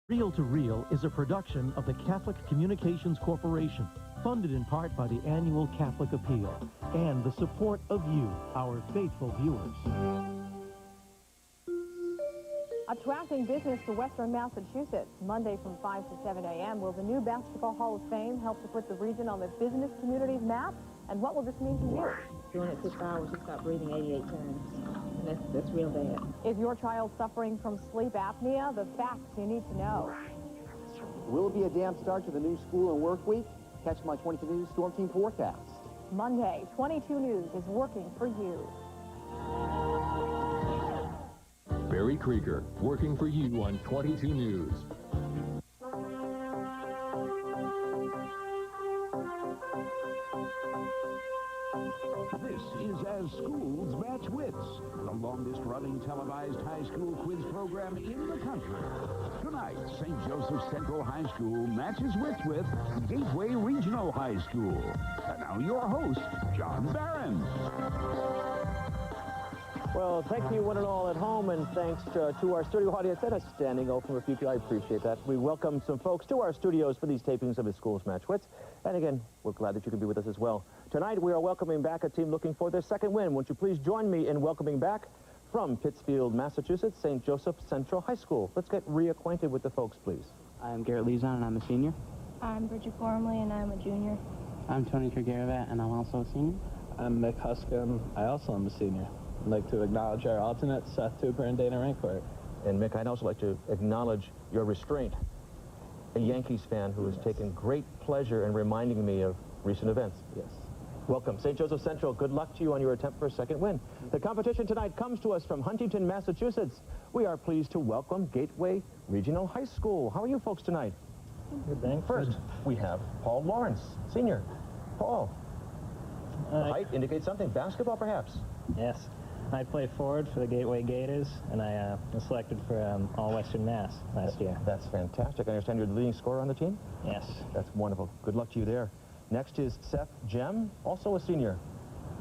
Reel to Reel is a production of the Catholic Communications Corporation, funded in part by the annual Catholic Appeal and the support of you, our faithful viewers. Attracting business to Western Massachusetts. Monday from 5 to 7 a.m. Will the new Basketball Hall of Fame help to put the region on the business community's map? And what will this mean to you? Doing it 6 hours, she stopped breathing 88 times. And that's real bad. Is your child suffering from sleep apnea? The facts you need to know. Will it be a damp start to the new school and work week? Catch my 22 News Storm Team forecast. Monday, 22 News is working for you. Barry Krieger, working for you on 22 News. This is As Schools Match Wits, the longest-running televised high school quiz program in the country. Tonight, St. Joseph Central High School matches wits with Gateway Regional High School. And now your host, John Barron. Well, thank you one and all at home, and thanks to our studio audience and a standing O from a few people. I appreciate that. We welcome some folks to our studios for these tapings of As Schools Match Wits. And again, we're glad that you can be with us as well. Tonight, we are welcoming back a team looking for their second win. Won't you please join me in welcoming back from Pittsfield, Massachusetts, St. Joseph Central High School. Let's get reacquainted with the folks, please. I'm Garrett Lezon, and I'm a senior. I'm Bridget Gormley, and I'm a junior. I'm Tony Kergaravat, and I'm also a senior. I'm Mick Huscom. I also am a senior. I'd like to acknowledge our alternates, Seth Tupper and Dana Rancourt. And Mick, I'd also like to acknowledge your restraint. A Yankees fan who has taken great pleasure in reminding me of recent events. Yes. Welcome. St. Joseph Central, good luck to you on your attempt for a second win. The competition tonight comes to us from Huntington, Massachusetts. We are pleased to welcome Gateway Regional High School. How are you folks tonight? Good, thanks. First, we have Paul Lawrence, senior. Paul, height indicates something. Basketball, perhaps? Yes. I play forward for the Gateway Gators, and I was selected for All-Western Mass last year. That's fantastic. I understand you're the leading scorer on the team? Yes. That's wonderful. Good luck to you there. Next is Seth Jem, also a senior.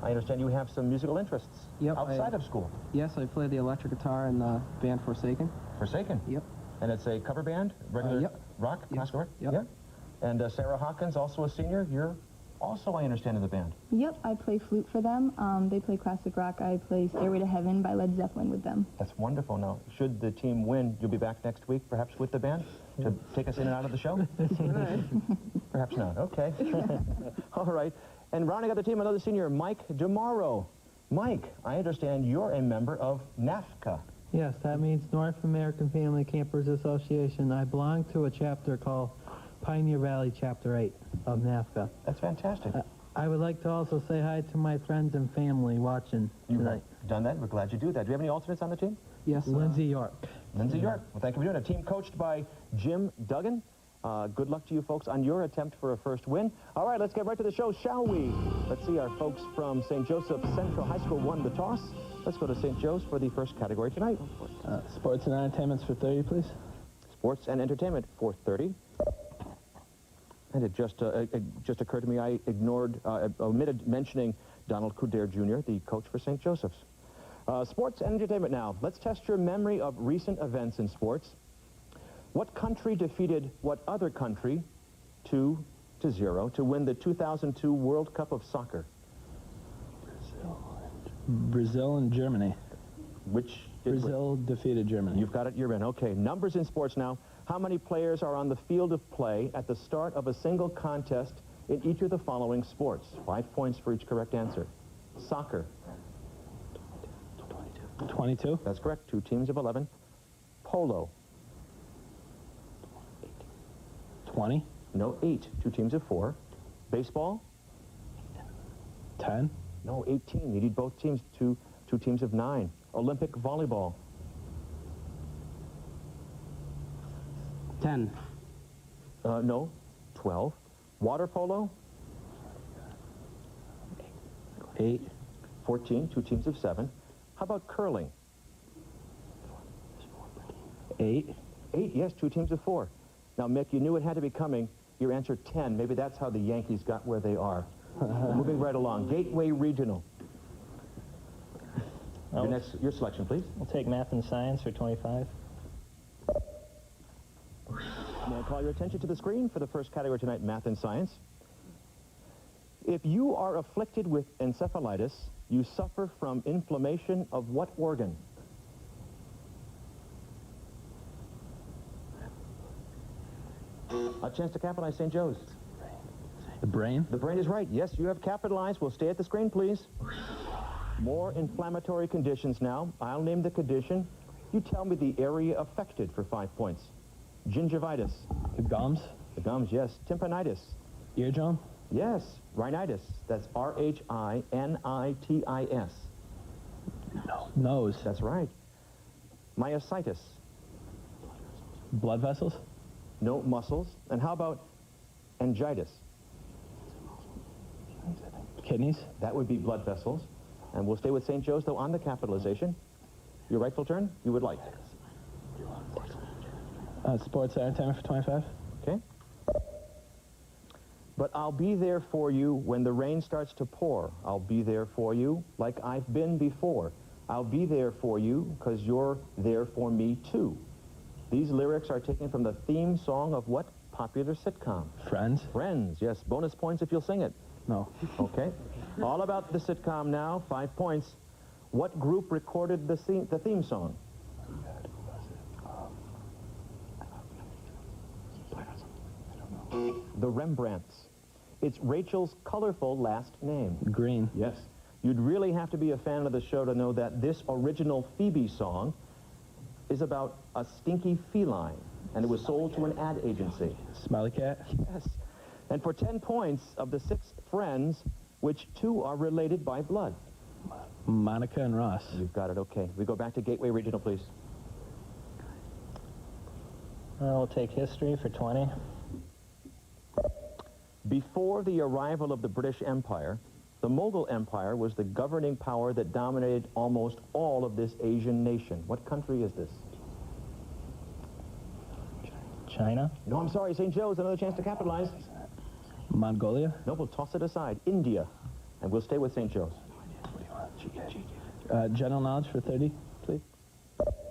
I understand you have some musical interests outside of school. Yes, I play the electric guitar in the band Forsaken. Forsaken? Yep. And it's a cover band? Regular yep. Rock? Yep. Classical rock? Yep. Yeah. And Sarah Hawkins, also a senior. You're also, I understand, in the band. Yep, I play flute for them. They play classic rock. I play Stairway to Heaven by Led Zeppelin with them. That's wonderful. Now, should the team win, you'll be back next week, perhaps with the band, to take us in and out of the show? Perhaps not. Okay. All right. And rounding out the team, another senior, Mike DeMauro. Mike, I understand you're a member of NAFCA. Yes, that means North American Family Campers Association. I belong to a chapter called Pioneer Valley Chapter 8 of NAFCA. That's fantastic. I would like to also say hi to my friends and family watching tonight. You've done that. We're glad you do that. Do you have any alternates on the team? Yes. Lindsay York. Lindsay York. Well, thank you for doing it. A team coached by Jim Duggan. Good luck to you folks on your attempt for a first win. All right, let's get right to the show, shall we? Let's see, our folks from St. Joseph Central High School won the toss. Let's go to St. Joe's for the first category tonight. Sports and entertainment's for 30, please. Sports and entertainment for 30. And it just occurred to me I omitted mentioning Donald Couder Jr., the coach for St. Joseph's. Sports and entertainment now. Let's test your memory of recent events in sports. What country defeated what other country 2-0 to win the 2002 World Cup of Soccer? Brazil and Germany. Brazil defeated Germany. You've got it, you're in. Okay, numbers in sports now. How many players are on the field of play at the start of a single contest in each of the following sports? 5 points for each correct answer. Soccer. 22. That's correct. 2 teams of 11. Polo. 20. No, 8. 2 teams of 4. Baseball. 10. No, 18. You need both teams. Two teams of 9. Olympic volleyball. 10. No, 12. Water polo. 8. 14. 2 teams of 7. How about curling? 8. 8, yes, 2 teams of 4. Now, Mick, you knew it had to be coming. Your answer, 10. Maybe that's how the Yankees got where they are. Moving right along. Gateway Regional. Your selection, please. We'll take math and science for 25. May I call your attention to the screen for the first category tonight, math and science. If you are afflicted with encephalitis, you suffer from inflammation of what organ? A chance to capitalize, St. Joe's. The brain? The brain is right. Yes, you have capitalized. We'll stay at the screen, please. More inflammatory conditions now. I'll name the condition. You tell me the area affected for 5 points. Gingivitis. The gums? The gums, yes. Tympanitis. Eardrum? Yes. Rhinitis. That's R-H-I-N-I-T-I-S. No. Nose? That's right. Myositis. Blood vessels? No, muscles. And how about angitis? Kidneys? That would be blood vessels. And we'll stay with St. Joe's, though, on the capitalization. Your rightful turn, you would like. Sports entertainment for 25. Okay. But I'll be there for you when the rain starts to pour. I'll be there for you like I've been before. I'll be there for you because you're there for me, too. These lyrics are taken from the theme song of what popular sitcom? Friends? Friends, yes. Bonus points if you'll sing it. No. Okay. All about the sitcom now, 5 points. What group recorded the theme song? The Rembrandts. It's Rachel's colorful last name. Green. Yes. You'd really have to be a fan of the show to know that this original Phoebe song is about a stinky feline, and it was sold to an ad agency. Smiley cat? Yes. And for 10 points, of the 6 friends, which 2 are related by blood? Monica and Ross. You've got it, okay. We go back to Gateway Regional, please. We'll take history for 20. Before the arrival of the British Empire, the Mughal Empire was the governing power that dominated almost all of this Asian nation. What country is this? China? No, I'm sorry, St. Joe's, another chance to capitalize. Mongolia? No, we'll toss it aside. India. And we'll stay with St. Joe's. General knowledge for 30, please.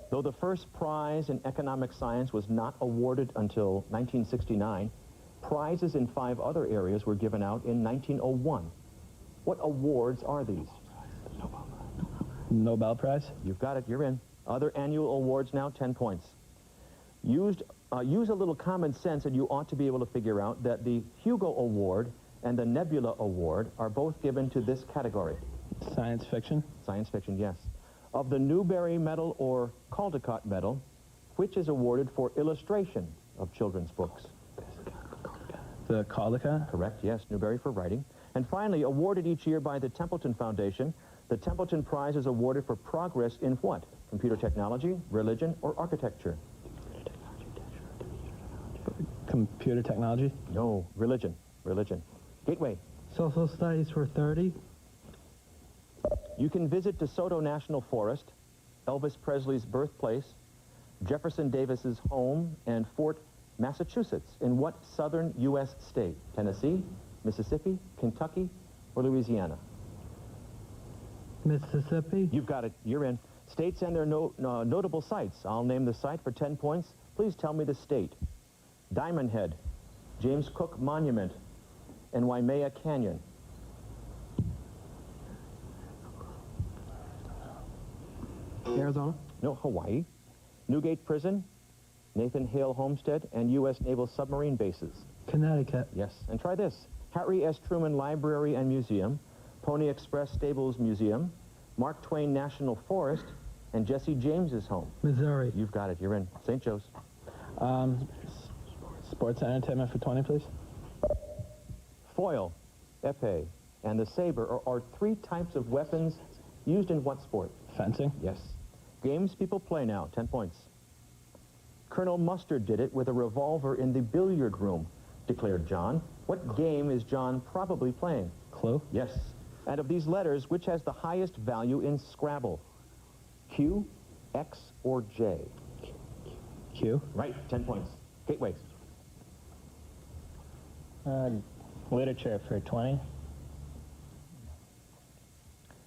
Though the first prize in economic science was not awarded until 1969, prizes in 5 other areas were given out in 1901. What awards are these? Nobel Prize? You've got it, you're in. Other annual awards now, 10 points. Use a little common sense and you ought to be able to figure out that the Hugo Award and the Nebula Award are both given to this category. Science fiction? Science fiction, yes. Of the Newbery Medal or Caldecott Medal, which is awarded for illustration of children's books? The Caldecott? Correct, yes, Newbery for writing. And finally, awarded each year by the Templeton Foundation, the Templeton Prize is awarded for progress in what? Computer technology, religion, or architecture? Computer technology? No, religion. Religion. Gateway. Social studies for 30. You can visit DeSoto National Forest, Elvis Presley's birthplace, Jefferson Davis's home, and Fort Massachusetts. In what southern U.S. state? Tennessee, Mississippi, Kentucky, or Louisiana? Mississippi. You've got it. You're in. States and their notable sites. I'll name the site for 10 points. Please tell me the state. Diamond Head, James Cook Monument, and Waimea Canyon. Arizona? No, Hawaii. Newgate Prison, Nathan Hale Homestead, and U.S. Naval submarine bases. Connecticut. Yes. And try this. Harry S. Truman Library and Museum, Pony Express Stables Museum, Mark Twain National Forest, and Jesse James's home. Missouri. You've got it. You're in. St. Joe's. Sports and entertainment for 20, please. Foil, epee, and the saber are 3 types of weapons used in what sport? Fencing? Yes. Games people play now, 10 points. Colonel Mustard did it with a revolver in the billiard room, declared John. What game is John probably playing? Clue? Yes. And of these letters, which has the highest value in Scrabble? Q, X, or J? Q? Right, 10 points. Gateway. Literature for 20.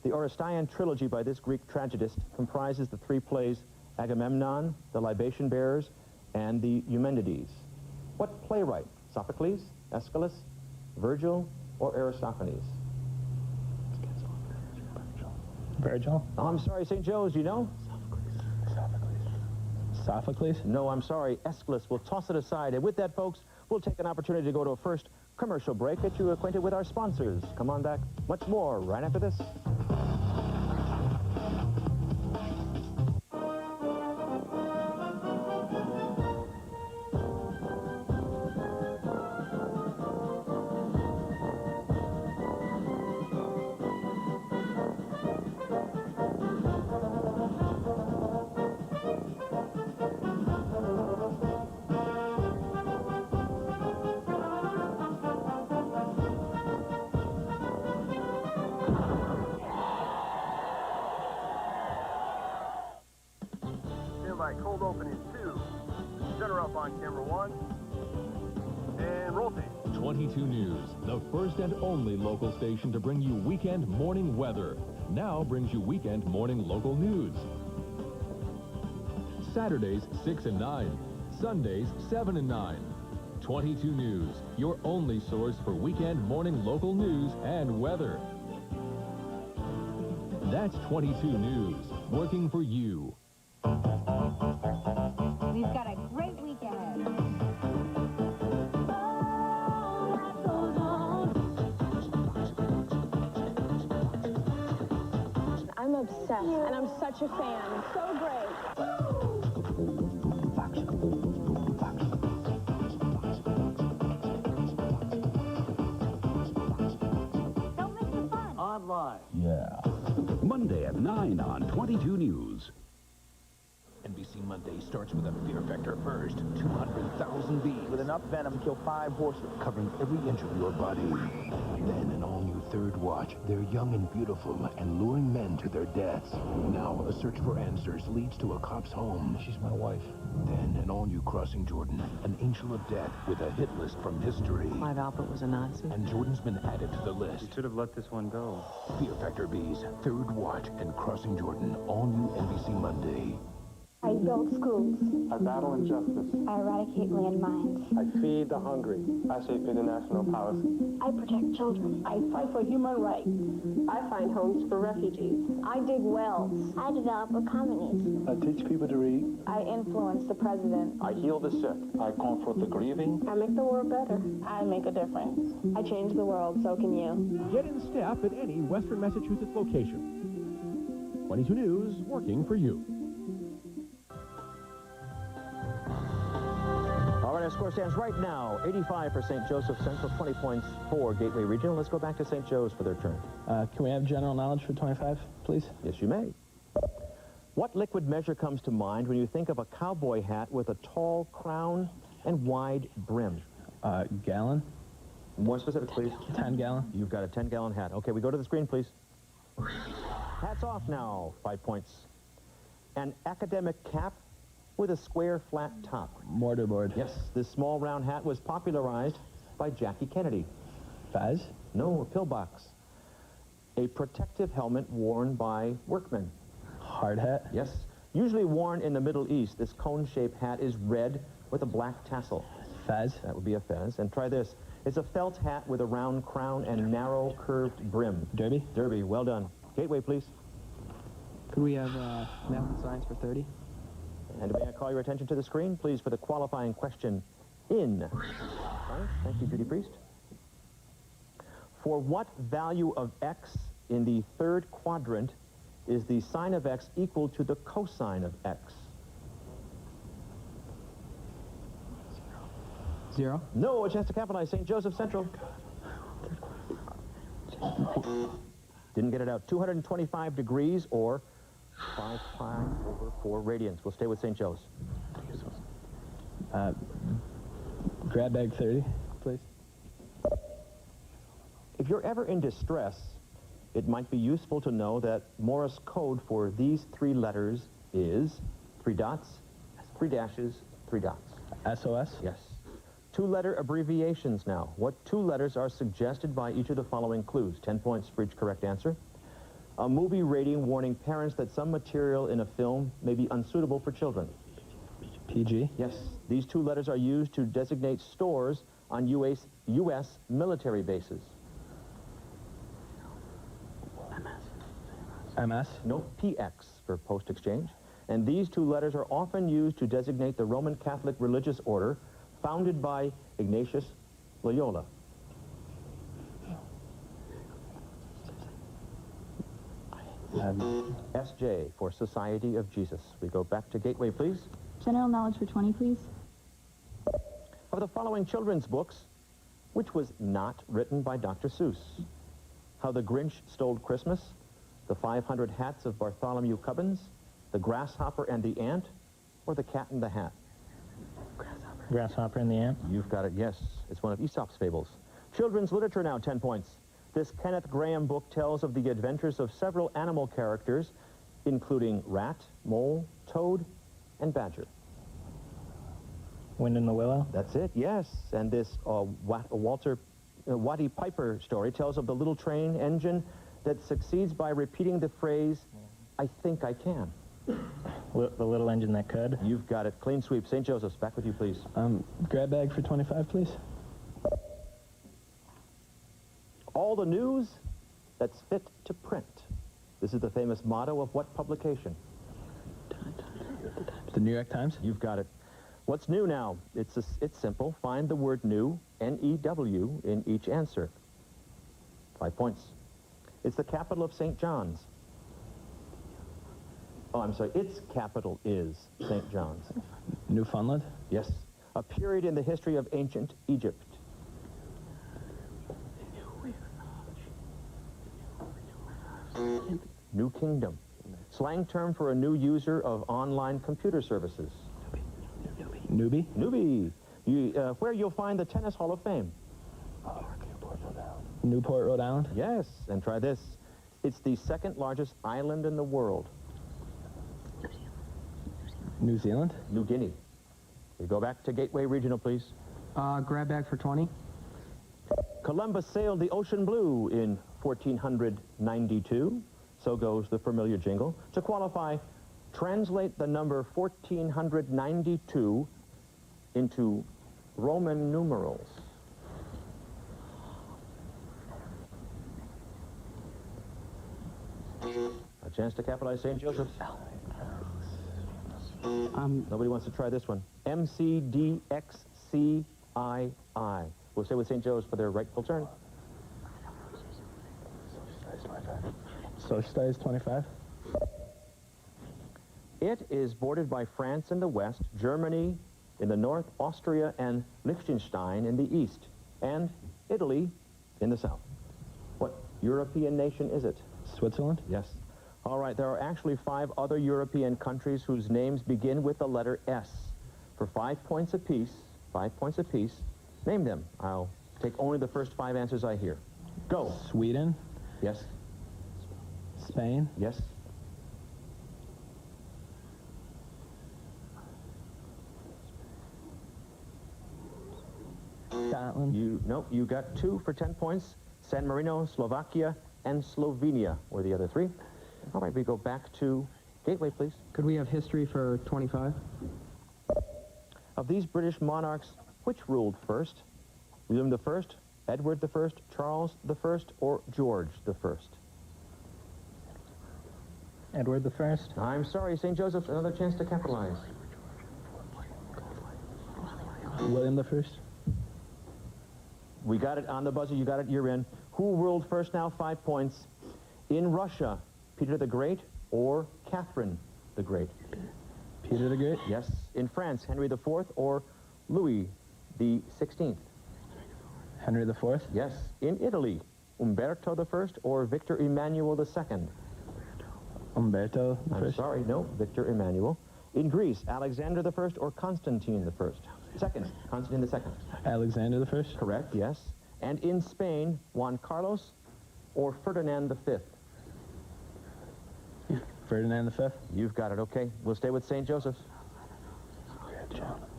The Oresteia trilogy by this Greek tragedist comprises the 3 plays Agamemnon, the Libation Bearers, and the Eumenides. What playwright? Sophocles, Aeschylus, Virgil, or Aristophanes? Virgil? Oh, I'm sorry, St. Joe's, you know? Sophocles? No, I'm sorry, Aeschylus. We'll toss it aside. And with that, folks, we'll take an opportunity to go to a first commercial break, get you acquainted with our sponsors. Come on back. Much more right after this. By cold opening 2. Center up on camera 1. And roll tape. 22 News, the first and only local station to bring you weekend morning weather. Now brings you weekend morning local news. Saturdays, 6 and 9. Sundays, 7 and 9. 22 News, your only source for weekend morning local news and weather. That's 22 News, working for you. We've got a great week ahead. I'm obsessed, and I'm such a fan. It's so great. Don't miss the fun. On live. Yeah. Monday at 9 on 22 News. NBC Monday starts with a fear factor first. 200,000 bees. With enough venom, kill 5 horses. Covering every inch of your body. Then an all-new Third Watch. They're young and beautiful and luring men to their deaths. Now a search for answers leads to a cop's home. She's my wife. Then an all-new Crossing Jordan. An angel of death with a hit list from history. Clive Alpert was a Nazi. And Jordan's been added to the list. You should have let this one go. Fear Factor Bees, Third Watch, and Crossing Jordan. All new NBC Monday. I build schools. I battle injustice. I eradicate landmines. I feed the hungry. I shape international policy. I protect children. I fight for human rights. I find homes for refugees. I dig wells. I develop economies. I teach people to read. I influence the president. I heal the sick. I comfort the grieving. I make the world better. I make a difference. I change the world, so can you. Get in step at any Western Massachusetts location. 22 News, working for you. All right, our score stands right now, 85 for St. Joseph Central, 20 points for Gateway Regional. Let's go back to St. Joe's for their turn. Can we have general knowledge for 25, please? Yes, you may. What liquid measure comes to mind when you think of a cowboy hat with a tall crown and wide brim? Gallon. More specific, please. 10 gallon. You've got a 10-gallon hat. Okay, we go to the screen, please. Hats off now, 5 points. An academic cap with a square flat top. Mortarboard. Yes, this small round hat was popularized by Jackie Kennedy. Fez? No, a pillbox. A protective helmet worn by workmen. Hard hat? Yes. Usually worn in the Middle East, this cone-shaped hat is red with a black tassel. Fez? That would be a fez. And try this. It's a felt hat with a round crown and narrow curved brim. Derby? Derby, well done. Gateway, please. Could we have math and science for 30? And may I call your attention to the screen, please, for the qualifying question in science. Thank you, Judy Priest. For what value of x in the third quadrant is the sine of x equal to the cosine of x? 0. No, a chance to capitalize. St. Joseph Central. Didn't get it out. 225 degrees or 5 pi over 4 radians. We'll stay with St. Joe's. Grab bag 30, please. If you're ever in distress, it might be useful to know that Morse code for these 3 letters is 3 dots, 3 dashes, 3 dots. SOS? Yes. 2-letter abbreviations now. What 2 letters are suggested by each of the following clues? 10 points for each correct answer. A movie rating warning parents that some material in a film may be unsuitable for children. PG? Yes. These two letters are used to designate stores on U.S. military bases. MS? No, PX for post-exchange. And these two letters are often used to designate the Roman Catholic religious order founded by Ignatius Loyola. SJ for Society of Jesus. We go back to Gateway, please. General knowledge for 20, please. Of the following children's books, which was not written by Dr. Seuss? How the Grinch Stole Christmas, The 500 Hats of Bartholomew Cubbins, The Grasshopper and the Ant, or The Cat in the Hat? Grasshopper and the Ant. You've got it, yes. It's one of Aesop's fables. Children's literature now, 10 points. This Kenneth Grahame book tells of the adventures of several animal characters, including rat, mole, toad, and badger. Wind in the Willow. That's it, yes. And this Walter Waddy Piper story tells of the little train engine that succeeds by repeating the phrase, "I think I can." The little engine that could. You've got it. Clean sweep. St. Joseph's, back with you, please. Grab bag for 25, please. All the news that's fit to print. This is the famous motto of what publication? The New York Times. You've got it. What's new now? It's simple. Find the word new, N-E-W, in each answer. 5 points. It's the capital of St. John's. Oh, I'm sorry. Its capital is St. John's. Newfoundland. Yes. A period in the history of ancient Egypt. New Kingdom. Slang term for a new user of online computer services. Newbie. Newbie. Where you'll find the Tennis Hall of Fame. Newport, Rhode Island. Yes, and try this. It's the second largest island in the world. New Zealand. New Guinea. We go back to Gateway Regional, please. Grab bag for 20. Columbus sailed the ocean blue in 1492. So goes the familiar jingle. To qualify, translate the number 1492 into Roman numerals. A chance to capitalize St. Joseph's. Nobody wants to try this one. MCDXCII. We'll stay with St. Joe's for their rightful turn. Socialized 25. It is bordered by France in the west, Germany in the north, Austria and Liechtenstein in the east, and Italy in the south. What European nation is it? Switzerland? Yes. All right, there are actually 5 other European countries whose names begin with the letter S. For 5 points apiece, 5 points apiece, name them. I'll take only the first 5 answers I hear. Go. Sweden? Yes. Spain? Yes. Scotland? You got 2 for 10 points. San Marino, Slovakia, and Slovenia were the other 3. All right, we go back to Gateway, please. Could we have history for 25? Of these British monarchs, which ruled first? William I, Edward I, Charles I, or George I? Edward I. I'm sorry, St. Joseph's, another chance to capitalize. William I. We got it on the buzzer, you got it, you're in. Who ruled first now? 5 points. In Russia, Peter the Great or Catherine the Great? Peter the Great? Yes. In France, Henry IV or Louis the 16th? Henry IV? Yes. In Italy, Umberto I or Victor Emmanuel II? Umberto I. I'm sorry, no, Victor Emmanuel. In Greece, Alexander I or Constantine I? Second, Constantine II. Alexander I? Correct, yes. And in Spain, Juan Carlos or Ferdinand V? Ferdinand V. You've got it, okay. We'll stay with St. Joseph's.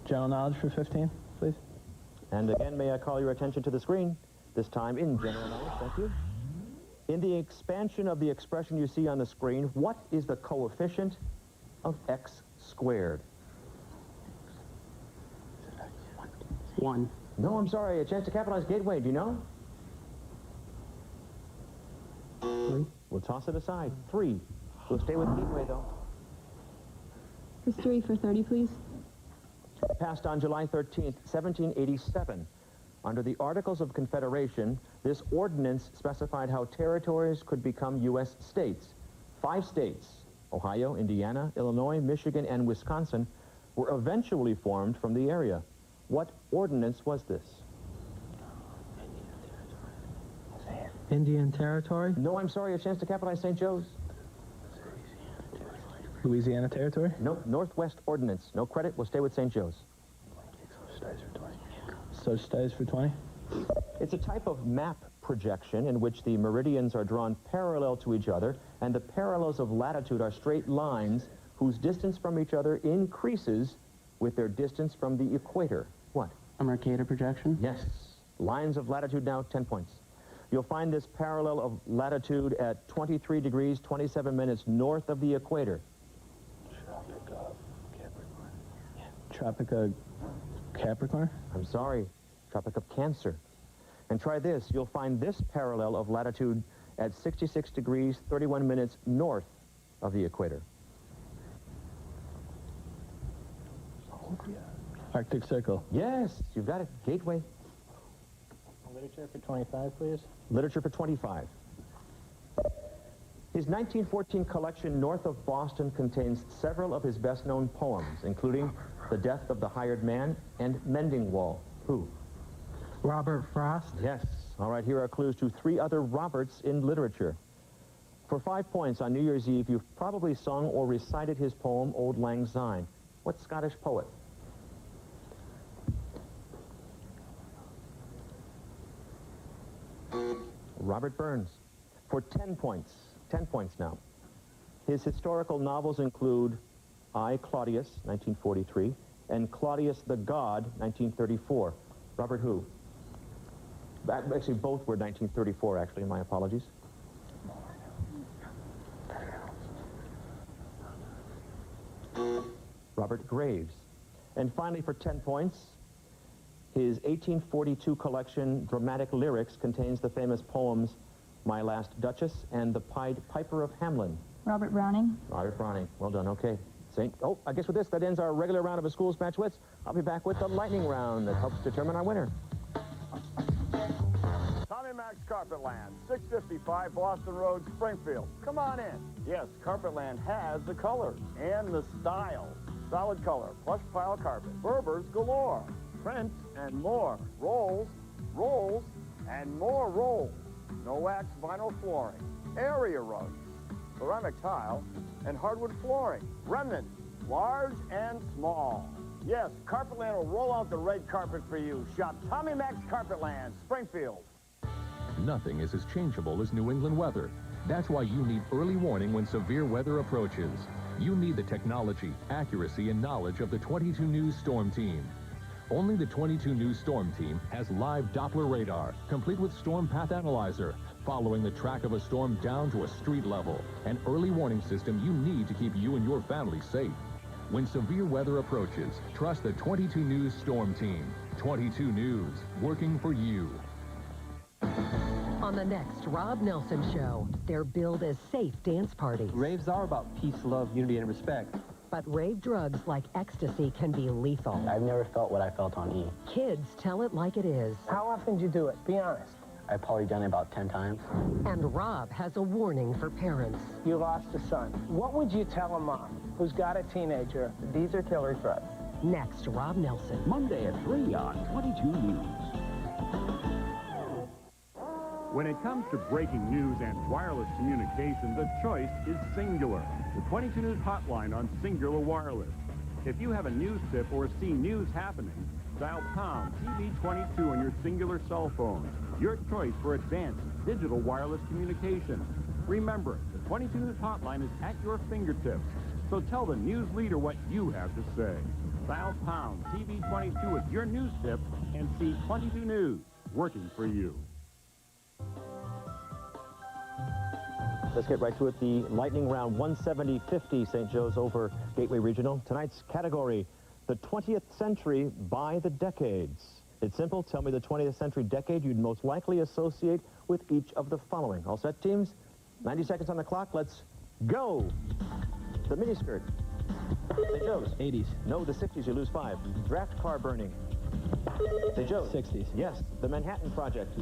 General knowledge for 15, please. And again, may I call your attention to the screen, this time in general knowledge, thank you. In the expansion of the expression you see on the screen, what is the coefficient of x squared? 1. No, I'm sorry. A chance to capitalize. Gateway, do you know? 3. We'll toss it aside. 3. We'll stay with Gateway, though. History for 30, please. Passed on July 13th, 1787. Under the Articles of Confederation, this ordinance specified how territories could become U.S. states. 5 states, Ohio, Indiana, Illinois, Michigan, and Wisconsin, were eventually formed from the area. What ordinance was this? Indian Territory? No, I'm sorry. A chance to capitalize. St. Joe's. Louisiana Territory? No, Northwest Ordinance. No credit. We'll stay with St. Joe's. So stays for 20? It's a type of map projection in which the meridians are drawn parallel to each other, and the parallels of latitude are straight lines whose distance from each other increases with their distance from the equator. What? A Mercator projection? Yes. Lines of latitude now, 10 points. You'll find this parallel of latitude at 23 degrees, 27 minutes north of the equator. Tropic of Capricorn? I'm sorry, Tropic of Cancer. And try this. You'll find this parallel of latitude at 66 degrees, 31 minutes north of the equator. Arctic Circle. Yes, you've got it. Gateway. Literature for 25, please. Literature for 25. His 1914 collection North of Boston contains several of his best-known poems, including The Death of the Hired Man and Mending Wall. Who? Robert Frost? Yes. All right, here are clues to 3 other Roberts in literature. For 5 points on New Year's Eve, you've probably sung or recited his poem, Auld Lang Syne. What Scottish poet? Robert Burns. For 10 points. 10 points now. His historical novels include I, Claudius, 1943, and Claudius the God, 1934. Robert who? Actually, both were 1934, actually. My apologies. Robert Graves. And finally, for 10 points, his 1842 collection, Dramatic Lyrics, contains the famous poems My Last Duchess and The Pied Piper of Hamelin. Robert Browning. Robert Browning. Well done. Okay. Oh, I guess with this, that ends our regular round of A Schools Match Wits. I'll be back with the lightning round that helps determine our winner. Tommy Max Carpetland, 655 Boston Road, Springfield. Come on in. Yes, Carpetland has the colors and the styles. Solid color, plush pile carpet, Berbers galore, prints and more, rolls, and more rolls. No wax vinyl flooring, area rugs, ceramic tile, and hardwood flooring. Remnants, large and small. Yes, Carpetland will roll out the red carpet for you. Shop Tommy Max Carpetland, Springfield. Nothing is as changeable as New England weather. That's why you need early warning when severe weather approaches. You need the technology, accuracy, and knowledge of the 22 News Storm Team. Only the 22 News Storm Team has live Doppler radar, complete with storm path analyzer, following the track of a storm down to a street level. An early warning system you need to keep you and your family safe. When severe weather approaches, trust the 22 News Storm Team. 22 News, working for you. On the next Rob Nelson Show, they're billed as safe dance parties. Raves are about peace, love, unity, and respect. But rave drugs like ecstasy can be lethal. I've never felt what I felt on E. Kids tell it like it is. How often did you do it? Be honest. I've probably done it about 10 times. And Rob has a warning for parents. You lost a son. What would you tell a mom who's got a teenager? These are killer drugs. Next, Rob Nelson. Monday at 3 on 22 News. When it comes to breaking news and wireless communication, the choice is Singular, the 22 News hotline on Singular Wireless. If you have a news tip or see news happening, dial pound TV22 on your Singular cell phone. Your choice for advanced digital wireless communication. Remember, the 22 News hotline is at your fingertips, so tell the news leader what you have to say. Dial pound TV22 with your news tip and see 22 News working for you. Let's get right to it. The lightning round, 170-50, St. Joe's over Gateway Regional. Tonight's category, the 20th century by the decades. It's simple. Tell me the 20th century decade you'd most likely associate with each of the following. All set, teams? 90 seconds on the clock. Let's go. The miniskirt. St. Joe's. 80s. No, the 60s. You lose 5. Draft car burning. St. Joe's. 60s. Yes. The Manhattan Project.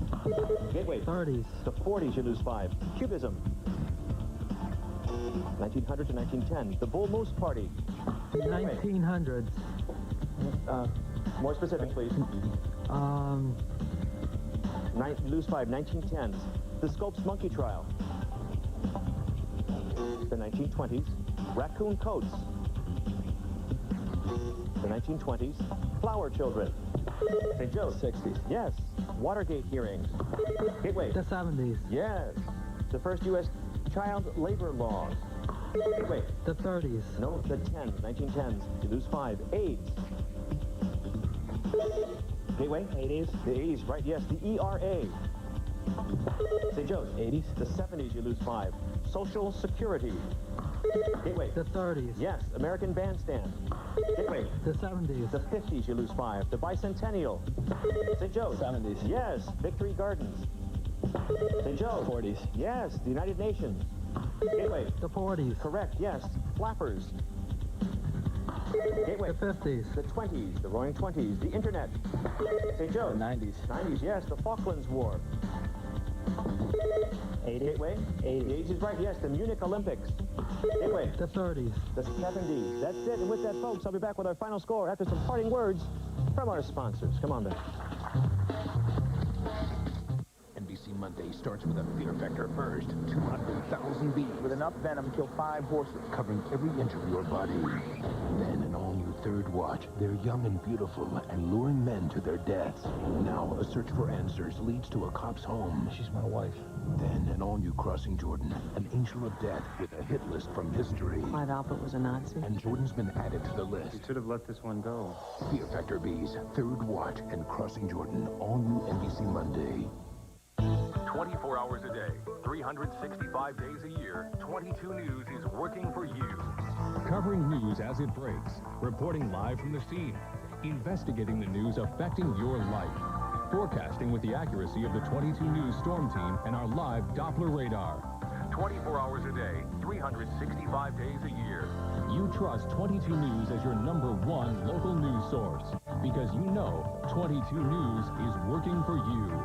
Gateway. 30s. The 40s. You lose 5. Cubism. 1900 to 1910. The Bull Moose Party. 1900s. More specific, please. Lose 5. 1910s. The Scopes Monkey Trial. The 1920s. Raccoon Coats. The 1920s. Flower Children. St. Joe's. 60s. Yes. Watergate hearings. Gateway. The 70s. Yes. The first U.S. child labor laws. Gateway. The 30s. No, the 1910s. You lose 5. AIDS. Gateway. 80s. The 80s, right, yes. The ERA. St. Joe's. 80s. The 70s, you lose 5. Social Security. Gateway. The 30s. Yes. American Bandstand. Gateway. The 70s. The 50s, you lose 5. The Bicentennial. St. Joe's. 70s. Yes. Victory Gardens. St. Joe's. 40s. Yes. The United Nations. Gateway. The 40s. Correct, yes. Flappers. Gateway. The 50s. The 20s. The Roaring 20s. The Internet. St. Joe's. The 90s. 90s, yes. The Falklands War. 80s. Gateway. 80s. The 80s is right, yes. The Munich Olympics. Gateway. The 30s. The 70s. That's it. And with that, folks, I'll be back with our final score after some parting words from our sponsors. Come on, Ben. NBC Monday starts with a fear factor first. 200,000 bees. With enough venom, kill 5 horses. Covering every inch of your body. Then an all-new third watch. They're young and beautiful and luring men to their deaths. Now, a search for answers leads to a cop's home. She's my wife. Then an all-new Crossing Jordan. An angel of death with a hit list from history. Clive Albert was a Nazi. And Jordan's been added to the list. You should have let this one go. Fear Factor Bees, Third Watch, and Crossing Jordan. All new NBC Monday. 24 hours a day, 365 days a year, 22 News is working for you. Covering news as it breaks, reporting live from the scene, investigating the news affecting your life, forecasting with the accuracy of the 22 News Storm Team and our live Doppler radar. 24 hours a day, 365 days a year. You trust 22 News as your #1 local news source because you know 22 News is working for you.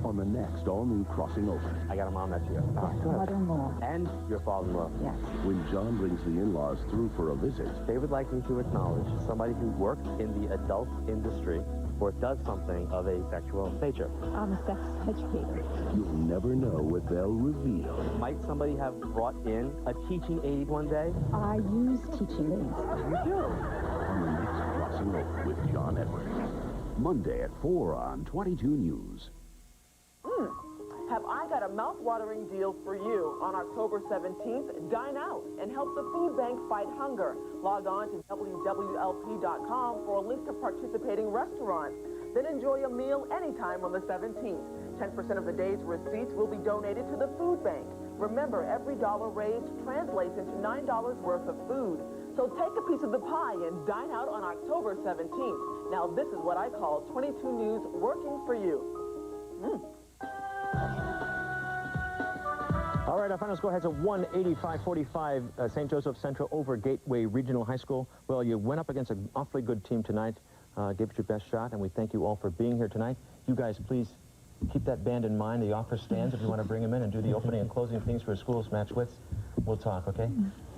On the next all-new Crossing Over. I got a mom that's here. Mother-in-law. And your father-in-law. Yes. When John brings the in-laws through for a visit, They would like me to acknowledge somebody who works in the adult industry or does something of a sexual nature. I'm a sex educator. you'll never know what they'll reveal. Might somebody have brought in a teaching aid one day? I use teaching aids. You do. On the next Crossing Over with John Edwards. Monday at 4 on 22 News. Have I got a mouth-watering deal for you? On October 17th, dine out and help the food bank fight hunger. Log on to WWLP.com for a list of participating restaurants. Then enjoy a meal anytime on the 17th. 10% of the day's receipts will be donated to the food bank. Remember, every dollar raised translates into $9 worth of food. So take a piece of the pie and dine out on October 17th. Now, this is what I call 22 News working for you. All right, our final score has a 185-45 St. Joseph Central over Gateway Regional High School. Well, you went up against an awfully good team tonight. Gave it your best shot, and we thank you all for being here tonight. You guys, please keep that band in mind. The offer stands if you want to bring them in and do the opening and closing things for As Schools Match Wits. We'll talk, okay?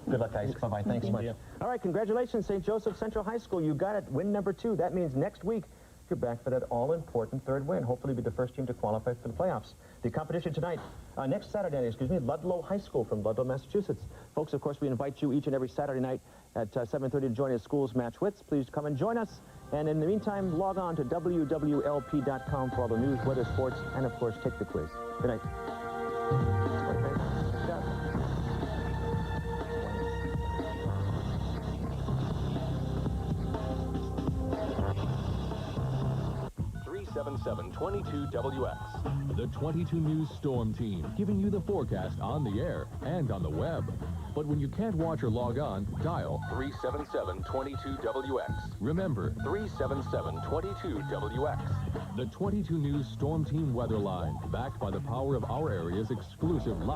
Good luck, guys. Bye-bye. Thanks so much. All right, congratulations, St. Joseph Central High School. You got it. Win number 2. That means next week you're back for that all-important third win. Hopefully be the first team to qualify for the playoffs. The competition tonight, next Saturday night, Ludlow High School from Ludlow, Massachusetts. Folks, of course, we invite you each and every Saturday night at 7:30 to join As Schools Match Wits. Please come and join us. And in the meantime, log on to WWLP.com for all the news, weather, sports, and, of course, take the quiz. Good night. Good job. 377-22 WX. The 22 News Storm Team, giving you the forecast on the air and on the web. But when you can't watch or log on, dial 377-22WX. Remember, 377-22WX. The 22 News Storm Team Weather Line, backed by the power of our area's exclusive live.